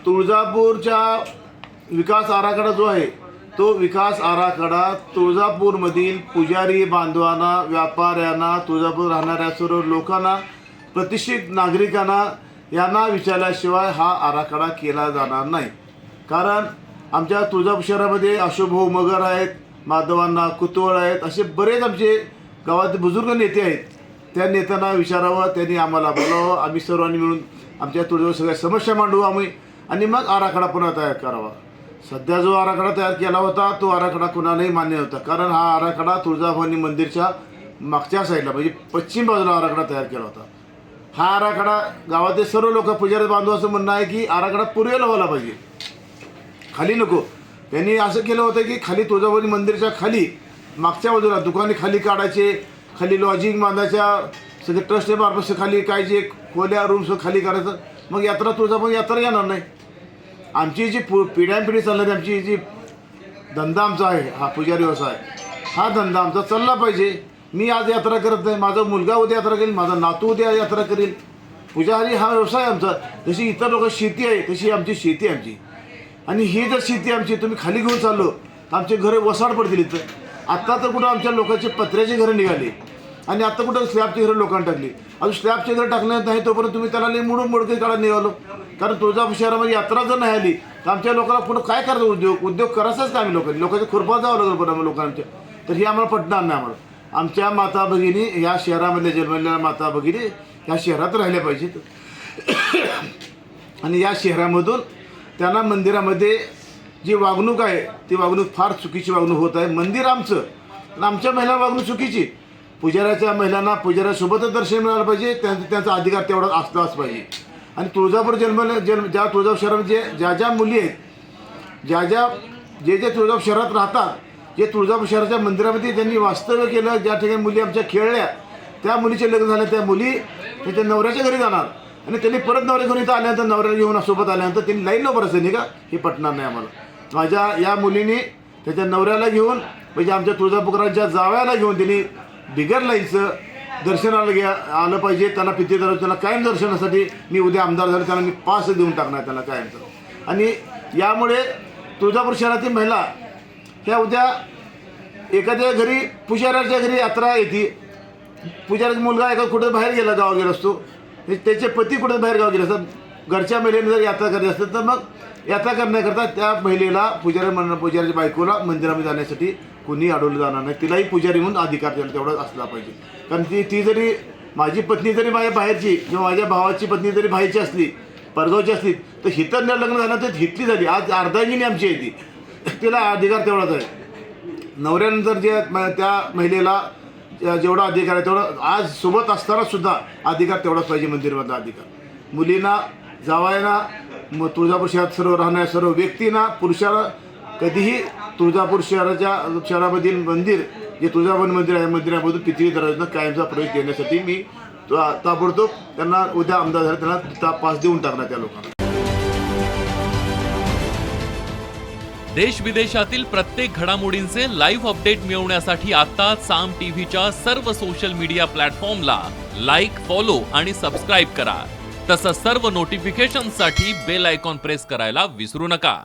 तुळजापूरचा विकास आराखडा जो आहे तो विकास आराखडा तुळजापूरमधील पुजारी बांधवांना, व्यापाऱ्यांना, तुळजापूर राहणाऱ्या सर्व लोकांना, प्रतिष्ठित नागरिकांना यांना विचारल्याशिवाय हा आराखडा केला जाणार नाही. कारण आमच्या तुळजापूर शहरामध्ये अशोकभाऊ मगर आहेत, माधवांना कुतवळ आहेत, असे बरेच आमचे गावातील बुजुर्ग नेते आहेत. त्या नेत्यांना विचारावं, त्यांनी आम्हाला बोलावं, आम्ही सर्वांनी मिळून आमच्या तुळजापूर सगळ्या समस्या मांडू आम्ही आणि मग आराखडा पुन्हा तयार करावा. सध्या जो आराखडा तयार केला होता तो आराखडा कोणालाही मान्य होता. कारण हा आराखडा तुळजाभवानी मंदिरच्या मागच्या साईडला म्हणजे पश्चिम बाजूला आराखडा तयार केला होता. हा आराखडा गावातील सर्व लोक पुजारी बांधव असं म्हणणं आहे की आराखडा पूर्वेला व्हायला पाहिजे, खाली नको. त्यांनी असं केलं होतं की खाली तुळजाभवानी मंदिरच्या खाली मागच्या बाजूला दुकाने खाली काढायचे, खाली लॉजिंग बांधायच्या, सगळे ट्रस्ट मार्फत खाली काय जे खोल्या रूम्स खाली करायचं. मग यात्रा तुळजाभवानी यात्रा येणार नाही. आमची जी पिढ्यानपिढी चालणारी आमची जी धंदा आमचा आहे, हा पुजारी व्यवसाय, हा धंदा आमचा चालला पाहिजे. मी आज यात्रा करत नाही, माझा मुलगा उद्या यात्रा करेल, माझा नातू उद्या यात्रा करेल. पुजारी हा व्यवसाय आमचा. जशी इतर लोक शेती आहे तशी आमची शेती आमची. आणि ही जर शेती आमची तुम्ही खाली घेऊन चाललो तर आमचे घरं वसाड पडतील. इथं आत्ता तर कुठं आमच्या लोकांचे पत्र्याची घरं निघाली आणि आत्ता कुठं स्लॅबची घरं लोकांना टाकली. अजून स्लॅबची घरं टाकण्यात नाही तोपर्यंत तुम्ही त्याला मोडून मोडके काढा निघालो. कारण तुळजापूर शहरामध्ये यात्रा जर नाही आली तर आमच्या लोकांना पुढं काय करायचं, उद्योग करायचाच का आम्ही लोकांच्या खुरपात जावं लागेल पण आम्ही लोकांच्या. तर हे आम्हाला पटणार नाही. आमच्या माता भगिनी या शहरामध्ये जन्मलेल्या माता भगिनी या शहरात राहिल्या पाहिजेत आणि या शहरामधून त्यांना मंदिरामध्ये जी वागणूक आहे ती वागणूक फार चुकीची वागणूक होत आहे. मंदिर आमचं आणि आमच्या महिला वागणूक चुकीची. पुजाऱ्याच्या महिलांना पुजाऱ्यासोबतच दर्शन मिळालं पाहिजे, त्यांचा अधिकार तेवढा असलाच पाहिजे. आणि तुळजापूर ज्या तुळजापूर शहरामध्ये ज्या मुली आहेत, जे तुळजापूर शहरात राहतात, जे तुळजापूर शहराच्या मंदिरामध्ये ज्यांनी वास्तव्य केलं, ज्या ठिकाणी मुली आमच्या खेळल्या, त्या मुलीचे लग्न झाले, त्या मुली त्यांच्या नवऱ्याच्या घरी जाणार आणि त्यांनी परत नवऱ्या घेऊन इथं आल्यानंतर नवऱ्याला घेऊन सोबत आल्यानंतर त्यांनी लाईन लवकर असेल नाही का, हे पटणार नाही आम्हाला. माझ्या या मुलीने त्याच्या नवऱ्याला घेऊन म्हणजे आमच्या तुळजापूरच्या जावयाला घेऊन त्यांनी बिगर लाईनचं दर्शनाला आलं पाहिजे. त्यांना पितेदार त्यांना कायम दर्शनासाठी मी उद्या आमदार झाले त्यांना मी पास देऊन टाकणार त्यांना कायमचं. आणि यामुळे तुळजापूर शहरातील महिला ह्या उद्या एखाद्या घरी पुजाऱ्याच्या घरी यात्रा येते, पुजाऱ्याचा मुलगा एका कुठं बाहेर गेला, गावात गेला असतो, त्याचे पती कुठं बाहेर गाव गेले असतात, घरच्या महिलेने जर यात्रा करत असतात तर मग यात्रा करण्याकरता त्या महिलेला पुजाऱ्याच्या बायकोला मंदिरामध्ये जाण्यासाठी कोणी अडवलं जाणार नाही. तिलाही पुजारी म्हणून अधिकार द्यायला तेवढा असला पाहिजे. कारण ती जरी माझी पत्नी जरी माझ्या बाहेरची किंवा माझ्या भावाची पत्नी जरी बाहेरची असली, परगावची असली, तर हिथं लग्न झालं तर हितली झाली. आज अर्धांगिनी आमची आहे ती, तिला अधिकार तेवढाच आहे. नवऱ्यानंतर जे त्या महिलेला जेवढा अधिकार आहे तेवढा आज सोबत असताना सुद्धा अधिकार तेवढाच पाहिजे मंदिरामधला अधिकार. मुलींना, जावयांना, तुळजापूर शहरात सर्व राहणाऱ्या सर्व व्यक्तींना, पुरुषाला कधीही तुळजापूर शहरामधील मंदिर जे तुळजाभवानी मंदिर आहे मंदिरामधून पितळी दरवाजानं कायमचा प्रवेश देण्यासाठी मी ताबडतोब त्यांना उद्या आमदार झाले त्यांना पास देऊन टाकणार त्या लोकांना. देश विदेशातील प्रत्येक घडामोडींचे लाईव्ह अपडेट मिळवण्यासाठी आता साम टीव्हीच्या सर्व सोशल मीडिया प्लॅटफॉर्मला लाईक, फॉलो आणि सबस्क्राईब करा. तसंच सर्व नोटिफिकेशनसाठी बेल आयकॉन प्रेस करायला विसरू नका.